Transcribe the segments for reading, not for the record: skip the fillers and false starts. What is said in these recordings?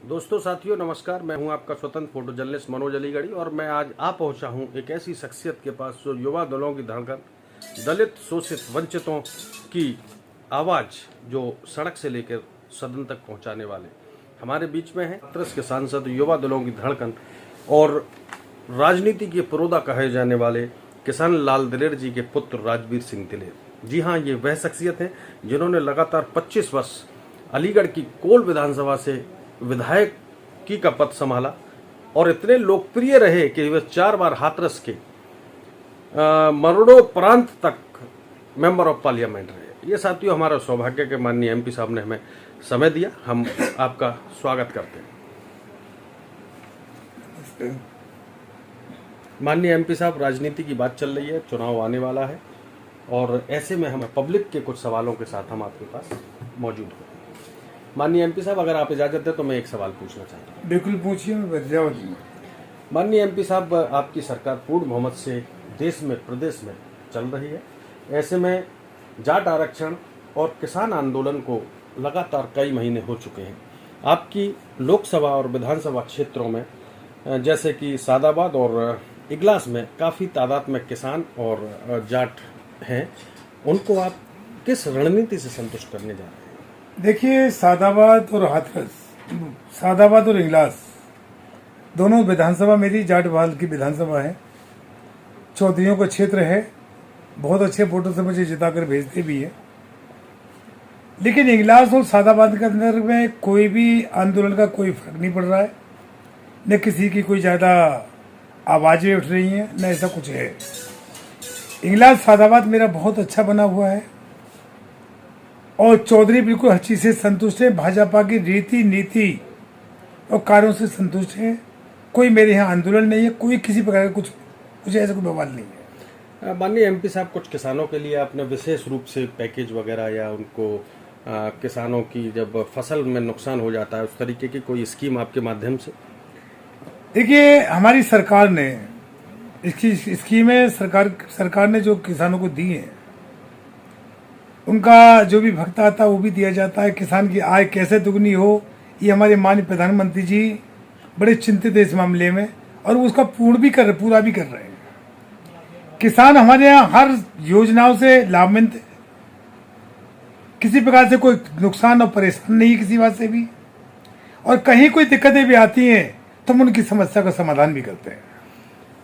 दोस्तों साथियों नमस्कार। मैं हूं आपका स्वतंत्र फोटो जर्नलिस्ट मनोज अलीगढ़ी और मैं आज आ पहुंचा हूं एक ऐसी शख्सियत के पास जो युवा दलों की धड़कन, दलित, शोषित, वंचितों की आवाज़ जो सड़क से लेकर सदन तक पहुंचाने वाले हमारे बीच में हैं। हाथरस के सांसद, युवा दलों की धड़कन और राजनीति के पुरोधा कहे जाने वाले किसान लाल दिलेर जी के पुत्र राजवीर सिंह दिलेर। जी हाँ, ये वह शख्सियत है जिन्होंने लगातार 25 वर्ष अलीगढ़ की कोल विधानसभा से विधायक की का पद संभाला और इतने लोकप्रिय रहे कि वे 4 बार हाथरस के मरणोपरांत तक मेंबर ऑफ पार्लियामेंट रहे। ये साथियों हमारा सौभाग्य के माननीय एमपी साहब ने हमें समय दिया। हम आपका स्वागत करते हैं। माननीय एमपी साहब, राजनीति की बात चल रही है, चुनाव आने वाला है और ऐसे में हम पब्लिक के कुछ सवालों के साथ हम आपके पास मौजूद हैं। माननीय एमपी साहब, अगर आप इजाजत दें तो मैं एक सवाल पूछना चाहता हूँ। बिल्कुल पूछिए, मैं जवाब दूंगा। माननीय एमपी साहब, आपकी सरकार पूर्ण बहुमत से देश में, प्रदेश में चल रही है। ऐसे में जाट आरक्षण और किसान आंदोलन को लगातार कई महीने हो चुके हैं। आपकी लोकसभा और विधानसभा क्षेत्रों में जैसे कि सादाबाद और इगलास में काफ़ी तादाद में किसान और जाट हैं, उनको आप किस रणनीति से संतुष्ट करने जा रहे हैं? देखिए, सादाबाद और हाथरस, सादाबाद और इगलास दोनों विधानसभा मेरी जाट बहाल की विधानसभा है। चौधरियों का क्षेत्र है, बहुत अच्छे वोटों से मुझे जिताकर भेजते भी है। लेकिन इगलास और सादाबाद के अंदर में कोई भी आंदोलन का कोई फर्क नहीं पड़ रहा है, न किसी की कोई ज़्यादा आवाज़ें उठ रही हैं, न ऐसा कुछ है। इगलास सादाबाद मेरा बहुत अच्छा बना हुआ है और चौधरी बिल्कुल हर चीज से संतुष्ट है। भाजपा की रीति, नीति और कार्यों से संतुष्ट है। कोई मेरे यहाँ आंदोलन नहीं है, कोई किसी प्रकार का कुछ ऐसा कोई बवाल नहीं है। माननीय एमपी साहब, कुछ किसानों के लिए आपने विशेष रूप से पैकेज वगैरह या उनको किसानों की जब फसल में नुकसान हो जाता है उस तरीके की कोई स्कीम आपके माध्यम से? देखिए, हमारी सरकार ने इसकी स्कीमें सरकार ने जो किसानों को दी है, उनका जो भी भत्ता आता है वो भी दिया जाता है। किसान की आय कैसे दुगनी हो, ये हमारे माननीय प्रधानमंत्री जी बड़े चिंतित है इस मामले में और उसका पूरा भी कर रहे हैं। किसान हमारे यहाँ हर योजनाओं से लाभान्वित है, किसी प्रकार से कोई नुकसान और परेशान नहीं किसी बात से भी, और कहीं कोई दिक्कतें भी आती हैं तो हम उनकी समस्या का समाधान भी करते हैं।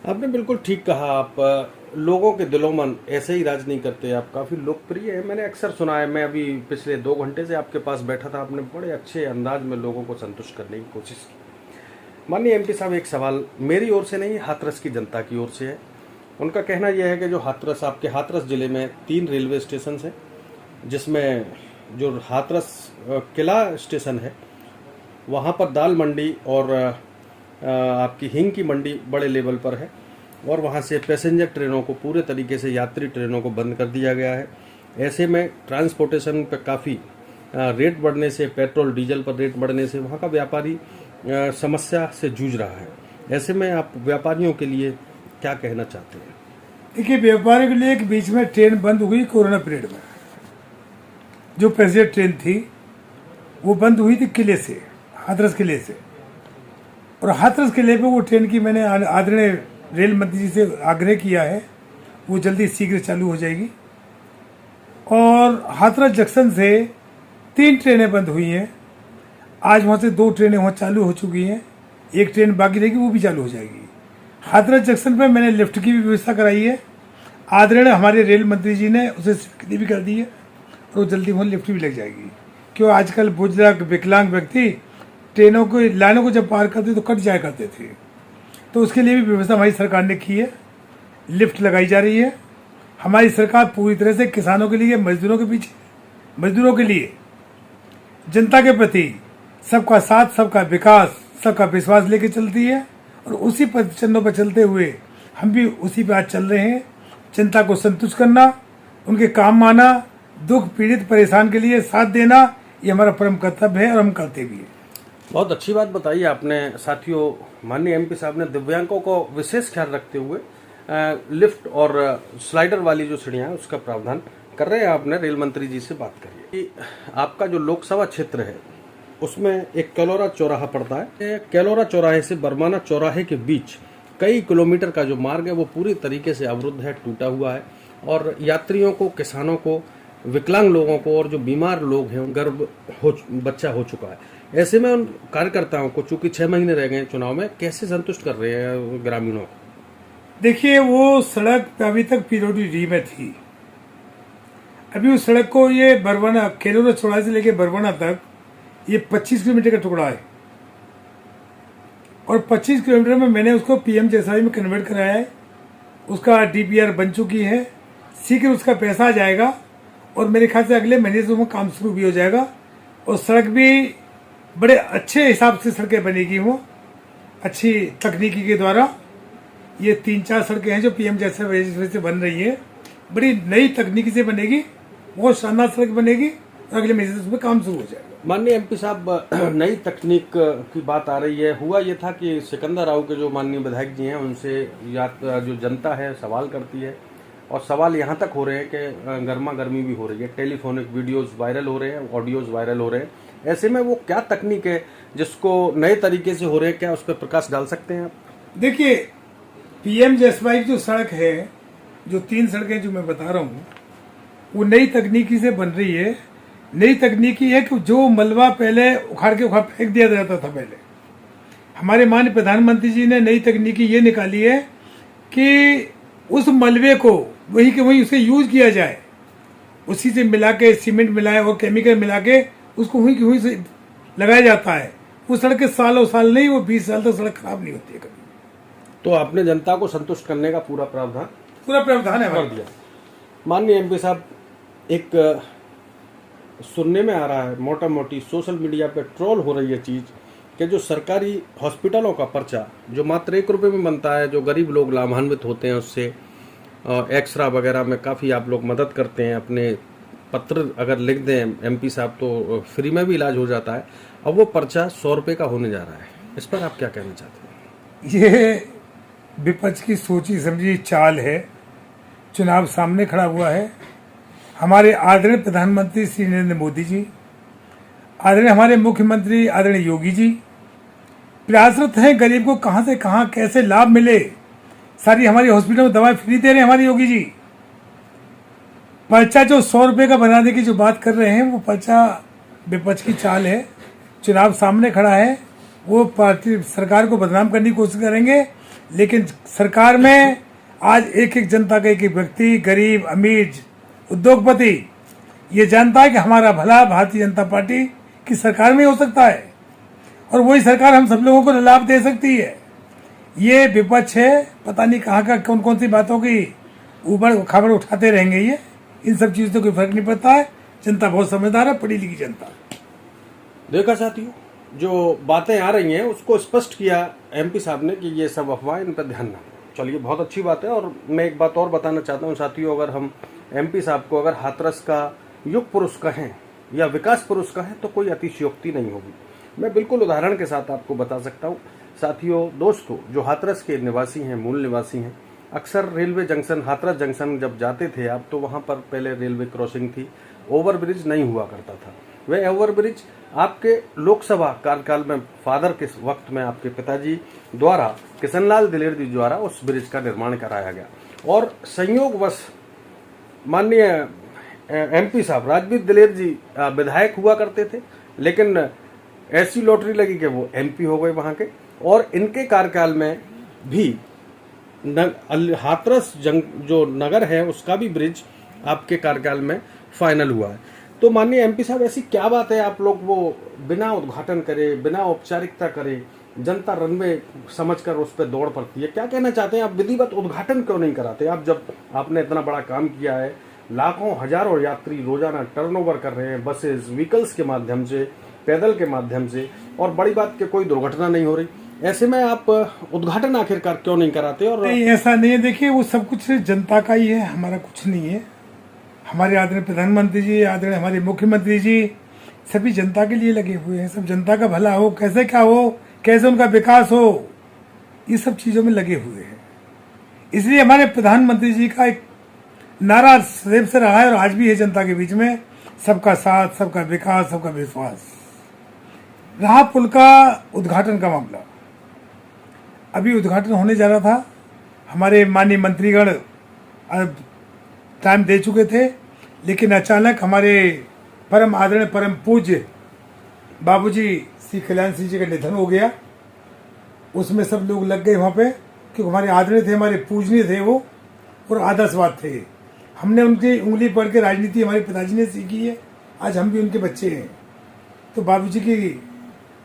आपने बिल्कुल ठीक कहा। आप लोगों के दिलों में ऐसे ही राज नहीं करते, आप काफ़ी लोकप्रिय है। मैंने अक्सर सुना है, मैं अभी पिछले 2 घंटे से आपके पास बैठा था, आपने बड़े अच्छे अंदाज में लोगों को संतुष्ट करने की कोशिश की। माननीय एमपी साहब, एक सवाल मेरी ओर से नहीं, हाथरस की जनता की ओर से है। उनका कहना यह है कि जो हाथरस, आपके हाथरस जिले में 3 रेलवे स्टेशन हैं, जिसमें जो हाथरस किला स्टेशन है वहाँ पर दाल मंडी और आपकी हींग की मंडी बड़े लेवल पर है और वहाँ से पैसेंजर ट्रेनों को, पूरे तरीके से यात्री ट्रेनों को बंद कर दिया गया है। ऐसे में ट्रांसपोर्टेशन पर काफ़ी रेट बढ़ने से, पेट्रोल डीजल पर रेट बढ़ने से वहाँ का व्यापारी समस्या से जूझ रहा है। ऐसे में आप व्यापारियों के लिए क्या कहना चाहते हैं? देखिए, व्यापारियों के लिए एक बीच में ट्रेन बंद हो गई कोरोना पीरियड में। जो पैसेंजर ट्रेन थी वो बंद हुई थी किले से, हाथरस किले से, और हाथरस किले पे वो ट्रेन की मैंने आदरणीय रेल मंत्री जी से आग्रह किया है, वो जल्दी शीघ्र चालू हो जाएगी। और हाथरस जंक्शन से 3 ट्रेनें बंद हुई हैं। आज वहाँ से 2 ट्रेनें वहाँ चालू हो चुकी हैं, एक ट्रेन बाकी रहेगी, वो भी चालू हो जाएगी। हाथरस जंक्शन पे मैंने लिफ्ट की भी व्यवस्था कराई है, आदरणीय हमारे रेल मंत्री जी ने उसे स्वीकृति भी कर दी है और जल्दी वहाँ लिफ्ट भी लग जाएगी। क्यों, आजकल बुजुर्ग विकलांग व्यक्ति ट्रेनों को, लाइनों को जब पार करते तो कट जाया करते थे, तो उसके लिए भी व्यवस्था हमारी सरकार ने की है, लिफ्ट लगाई जा रही है। हमारी सरकार पूरी तरह से किसानों के लिए, मजदूरों के पीछे, मजदूरों के लिए, जनता के प्रति सबका साथ, सबका विकास, सबका विश्वास लेके चलती है और उसी चरणों पर चलते हुए हम भी उसी पे आज चल रहे हैं। जनता को संतुष्ट करना, उनके काम आना, दुख पीड़ित परेशान के लिए साथ देना, ये हमारा परम कर्तव्य है और हम करते भी हैं। बहुत अच्छी बात बताई आपने। साथियों, माननीय एमपी साहब ने दिव्यांगों को विशेष ख्याल रखते हुए लिफ्ट और स्लाइडर वाली जो सीढ़ियाँ उसका प्रावधान कर रहे हैं। आपने रेल मंत्री जी से बात करी। आपका जो लोकसभा क्षेत्र है उसमें एक कैलोरा चौराहा पड़ता है। कैलोरा चौराहे से बरमाना चौराहे के बीच कई किलोमीटर का जो मार्ग है वो पूरी तरीके से अवरुद्ध है, टूटा हुआ है, और यात्रियों को, किसानों को, विकलांग लोगों को और जो बीमार लोग हैं बच्चा हो चुका है। ऐसे में उन कार्यकर्ताओं को, चूंकि 6 महीने रह गए चुनाव में, कैसे संतुष्ट कर रहे हैं ग्रामीणों को? देखिए, वो सड़क अभी तक पीडब्ल्यूडी में थी। अभी उस सड़क को, ये बरवाना कैलोरा चौराहे से लेके बरवाना तक ये 25 किलोमीटर का टुकड़ा है, और 25 किलोमीटर में मैंने उसको पीएमजीएसवाई में कन्वर्ट कराया है। उसका डीपीआर बन चुकी है, शीघ्र उसका पैसा आ जाएगा, और मेरे ख्याल से अगले महीने से वो काम शुरू भी हो जाएगा। और सड़क भी बड़े अच्छे हिसाब से सड़कें बनेगी, वो अच्छी तकनीकी के द्वारा। ये 3-4 सड़कें हैं जो पीएमजीएसवाई से बन रही है, बड़ी नई तकनीकी से बनेगी, बहुत शानदार सड़क बनेगी, और अगले महीने से उसमें काम शुरू हो जाएगा। माननीय एमपी साहब, नई तकनीक की बात आ रही है। हुआ ये था कि सिकंदर राव के जो माननीय विधायक जी हैं, उनसे जो जनता है सवाल करती है, और सवाल यहाँ तक हो रहे हैं कि गर्मा गर्मी भी हो रही है, टेलीफोनिक वीडियोस वायरल हो रहे हैं, ऑडियोज वायरल हो रहे हैं। ऐसे में वो क्या तकनीक है जिसको नए तरीके से हो रहे हैं, क्या उस पर प्रकाश डाल सकते हैं आप? देखिए, पीएमजीएसवाई की जो सड़क है, जो 3 सड़कें जो मैं बता रहा हूँ, वो नई तकनीकी से बन रही है। नई तकनीकी है कि जो मलबा पहले उखाड़ फेंक दिया जाता था पहले, हमारे माननीय प्रधानमंत्री जी ने नई तकनीकी ये निकाली है कि उस मलबे को वहीं के वहीं उसे यूज किया जाए, उसी से मिला के सीमेंट मिलाए और केमिकल मिला के उसको वहीं की वहीं से लगाया जाता है। वो सड़क सालों साल नहीं, वो 20 साल तक सड़क खराब नहीं होती है कभी। तो आपने जनता को संतुष्ट करने का पूरा प्रावधान है कर दिया। माननीय एमपी साहब, एक सुनने में आ रहा है, मोटा मोटी सोशल मीडिया पे ट्रोल हो रही है चीज़, कि जो सरकारी हॉस्पिटलों का पर्चा जो मात्र 1 रुपये में बनता है, जो गरीब लोग लाभान्वित होते हैं उससे, एक्सरा वगैरह में काफ़ी आप लोग मदद करते हैं, अपने पत्र अगर लिख दें एमपी साहब तो फ्री में भी इलाज हो जाता है। अब वो पर्चा 100 रुपये का होने जा रहा है, इस पर आप क्या कहना चाहते हैं? ये विपक्ष की सोची समझी चाल है। चुनाव सामने खड़ा हुआ है। हमारे आदरणीय प्रधानमंत्री श्री नरेंद्र मोदी जी, आदरणीय हमारे मुख्यमंत्री आदरणीय योगी जी प्रयासरत हैं गरीब को कहां से कहां कैसे लाभ मिले। सारी हमारी हॉस्पिटल में दवाएं फ्री दे रहे हैं हमारे योगी जी। पर्चा जो 100 रुपये का बनाने की जो बात कर रहे हैं, वो पर्चा विपक्ष की चाल है। चुनाव सामने खड़ा है, वो पार्टी सरकार को बदनाम करने की कोशिश करेंगे, लेकिन सरकार में आज एक एक जनता का एक एक व्यक्ति, गरीब, अमीर, उद्योगपति, ये जानता है कि हमारा भला भारतीय जनता पार्टी की सरकार में हो सकता है, और वही सरकार हम सब लोगों को लाभ दे सकती है। ये विपक्ष है, पता नहीं कहाँ का कौन कौन सी बातों की ऊपर खबर उठाते रहेंगे। ये इन सब चीज़ों से कोई फर्क नहीं पड़ता है। जनता बहुत समझदार है, पढ़ी लिखी जनता। देखा साथियों, जो बातें आ रही हैं उसको स्पष्ट किया एमपी साहब ने कि ये सब अफवाह, इन पर ध्यान ना दें। चलिए, बहुत अच्छी बात है। और मैं एक बात और बताना चाहता हूँ साथियों, अगर हम एमपी साहब को अगर हाथरस का युग पुरुष कहें या विकास पुरुष कहें तो कोई अतिशयोक्ति नहीं होगी। मैं बिल्कुल उदाहरण के साथ आपको बता सकता हूँ साथियों, दोस्तों, जो हाथरस के निवासी हैं, मूल निवासी हैं, अक्सर रेलवे जंक्शन, हाथरस जंक्शन जब जाते थे आप, तो वहाँ पर पहले रेलवे क्रॉसिंग थी, ओवरब्रिज नहीं हुआ करता था। वह ओवरब्रिज आपके लोकसभा कार्यकाल में, फादर के वक्त में, आपके पिताजी द्वारा, किशनलाल दिलेर जी द्वारा उस ब्रिज का निर्माण कराया गया। और संयोगवश माननीय एमपी साहब राजवीर दिलेर जी विधायक हुआ करते थे, लेकिन ऐसी लॉटरी लगी कि वो एमपी हो गए वहाँ के, और इनके कार्यकाल में भी हाथरस जो नगर है उसका भी ब्रिज आपके कार्यकाल में फाइनल हुआ है। तो माननीय एमपी साहब, ऐसी क्या बात है आप लोग वो बिना उद्घाटन करे, बिना औपचारिकता करे, जनता रनवे समझकर उस पर दौड़ पड़ती है? क्या कहना चाहते हैं आप? विधिवत उद्घाटन क्यों नहीं कराते आप? जब आपने इतना बड़ा काम किया है, लाखों हजारों यात्री रोजाना टर्नओवर कर रहे हैं बसेस, व्हीकल्स के माध्यम से, पैदल के माध्यम से, और बड़ी बात कि कोई दुर्घटना नहीं हो रही, ऐसे में आप उद्घाटन आखिरकार क्यों नहीं कराते? और नहीं, ऐसा नहीं है। देखिए, वो सब कुछ जनता का ही है, हमारा कुछ नहीं है। हमारे आदरणीय प्रधानमंत्री जी, आदरणीय हमारे मुख्यमंत्री जी सभी जनता के लिए लगे हुए हैं। सब जनता का भला हो, कैसे क्या हो, कैसे उनका विकास हो, ये सब चीजों में लगे हुए हैं। इसलिए हमारे प्रधानमंत्री जी का एक नारा सदैव से रहा है और आज भी है जनता के बीच में, सबका साथ, सबका विकास, सबका विश्वास। रहा पुल का उद्घाटन का मामला, अभी उद्घाटन होने जा रहा था। हमारे माननीय मंत्रीगण टाइम दे चुके थे, लेकिन अचानक हमारे परम आदरणीय परम पूज्य बाबूजी श्री कल्याण सिंह जी का निधन हो गया। उसमें सब लोग लग गए वहाँ पे, क्योंकि हमारे आदरणीय थे, हमारे पूजनीय थे वो, और आदर्शवाद थे। हमने उनकी उंगली पढ़ के राजनीति हमारे पिताजी ने सीखी है, आज हम भी उनके बच्चे हैं। तो बाबूजी की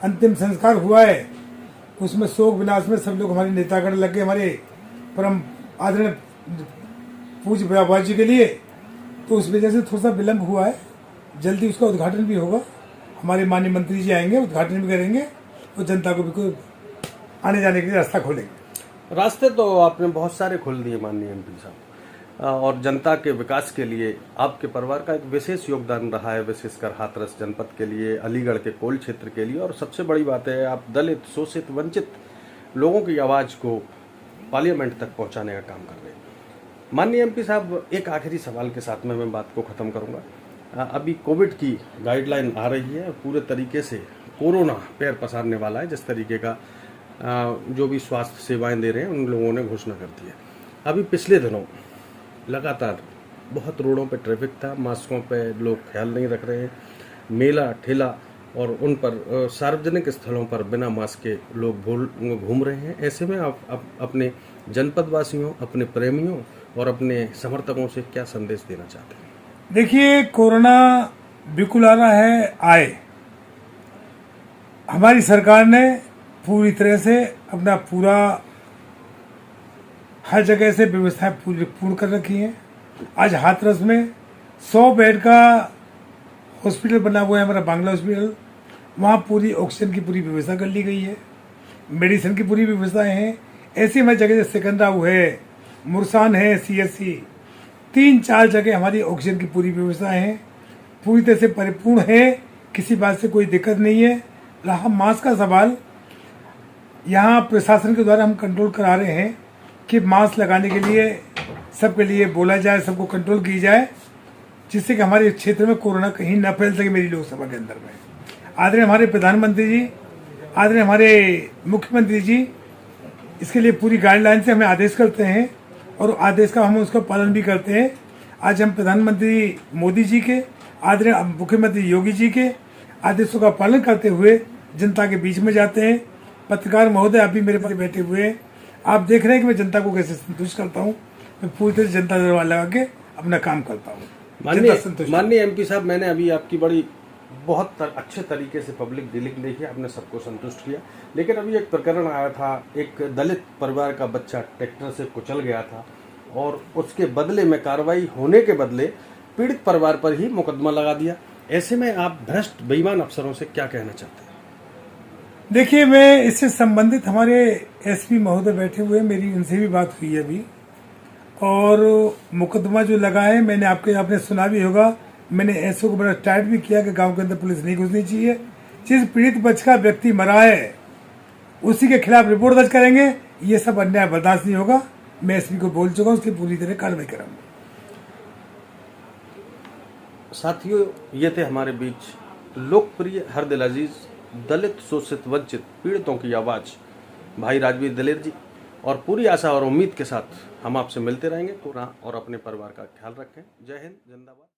अंतिम संस्कार हुआ है, उसमें शोक विलास में सब लोग हमारे नेतागण लग गए, हमारे परम आदरणीय पूज्य बाबूजी के लिए। तो उस वजह से थोड़ा सा विलम्ब हुआ है, जल्दी उसका उद्घाटन भी होगा। हमारे माननीय मंत्री जी आएंगे, उद्घाटन भी करेंगे और जनता को भी आने जाने के लिए रास्ता खोलेंगे। रास्ते तो आपने बहुत सारे खोल दिए माननीय एमपी साहब, और जनता के विकास के लिए आपके परिवार का एक विशेष योगदान रहा है, विशेषकर हाथरस जनपद के लिए, अलीगढ़ के कोल क्षेत्र के लिए। और सबसे बड़ी बात है, आप दलित, शोषित, वंचित लोगों की आवाज़ को पार्लियामेंट तक पहुंचाने का काम कर रहे हैं। माननीय एमपी साहब, एक आखिरी सवाल के साथ में मैं बात को ख़त्म करूंगा। अभी कोविड की गाइडलाइन आ रही है, पूरे तरीके से कोरोना पैर पसारने वाला है। जिस तरीके का जो भी स्वास्थ्य सेवाएं दे रहे हैं, उन लोगों ने घोषणा कर दी है। अभी पिछले दिनों लगातार बहुत रोडों पे ट्रैफिक था, मास्कों पे लोग ख्याल नहीं रख रहे हैं, मेला ठेला और उन पर सार्वजनिक स्थलों पर बिना मास्क के लोग घूम रहे हैं। ऐसे में आप अपने जनपद वासियों, अपने प्रेमियों और अपने समर्थकों से क्या संदेश देना चाहते हैं? देखिए, कोरोना बिल्कुल आ रहा है, आए। हमारी सरकार ने पूरी तरह से अपना पूरा हर जगह से व्यवस्थाएं पूर्ण कर रखी हैं। आज हाथरस में 100 बेड का हॉस्पिटल बना हुआ है, हमारा बांग्ला हॉस्पिटल। वहाँ पूरी ऑक्सीजन की पूरी व्यवस्था कर ली गई है, मेडिसिन की पूरी व्यवस्थाएं हैं। ऐसी हमारी जगह जैसे सिकंदराबाद है, मुरसान है, CSC, 3-4 जगह हमारी ऑक्सीजन की पूरी व्यवस्थाएं हैं, पूरी तरह से परिपूर्ण है, किसी बात से कोई दिक्कत नहीं है। रहा मास्क का सवाल, यहाँ प्रशासन के द्वारा हम कंट्रोल करा रहे हैं कि मास्क लगाने के लिए सबके लिए बोला जाए, सबको कंट्रोल की जाए, जिससे कि हमारे क्षेत्र में कोरोना कहीं न फैल सके। मेरी लोकसभा के अंदर में आदरणीय हमारे प्रधानमंत्री जी, आदरणीय हमारे मुख्यमंत्री जी इसके लिए पूरी गाइडलाइन से हमें आदेश करते हैं, और आदेश का हम उसका पालन भी करते हैं। आज हम प्रधानमंत्री मोदी जी के, आदरणीय मुख्यमंत्री योगी जी के आदेशों का पालन करते हुए जनता के बीच में जाते हैं। पत्रकार महोदय अभी मेरे पास बैठे हुए हैं, आप देख रहे हैं कि मैं जनता को कैसे संतुष्ट करता हूँ। मैं पूरी तरह से जनता दरबार लगा के अपना काम करता हूँ। माननीय एमपी साहब, मैंने अभी आपकी बड़ी बहुत अच्छे तरीके से पब्लिक डीलिंग देखी, आपने सबको संतुष्ट किया। लेकिन अभी एक प्रकरण आया था, एक दलित परिवार का बच्चा ट्रैक्टर से कुचल गया था, और उसके बदले में कार्रवाई होने के बदले पीड़ित परिवार पर ही मुकदमा लगा दिया। ऐसे में आप भ्रष्ट बेईमान अफसरों से क्या कहना चाहते हैं? देखिए, मैं इससे संबंधित हमारे SP महोदय बैठे हुए, मेरी उनसे भी बात हुई है अभी, और मुकदमा जो लगा है, मैंने आपने सुना भी होगा, मैंने SO को बड़ा टाइट भी किया कि गांव के अंदर पुलिस नहीं घुसनी चाहिए। जिस पीड़ित बच्चे का व्यक्ति मरा है उसी के खिलाफ रिपोर्ट दर्ज करेंगे। ये सब अन्याय बर्दाश्त नहीं होगा। मैं SP को बोल चुका हूँ, उसकी पूरी तरह कार्रवाई करूंगा। साथियों, ये थे हमारे बीच लोकप्रिय, हर दिल अजीज, दलित, शोषित, वंचित पीड़ितों की आवाज़ भाई राजवीर दलेर जी। और पूरी आशा और उम्मीद के साथ हम आपसे मिलते रहेंगे। कोरोना और अपने परिवार का ख्याल रखें। जय हिंद, जिंदाबाद।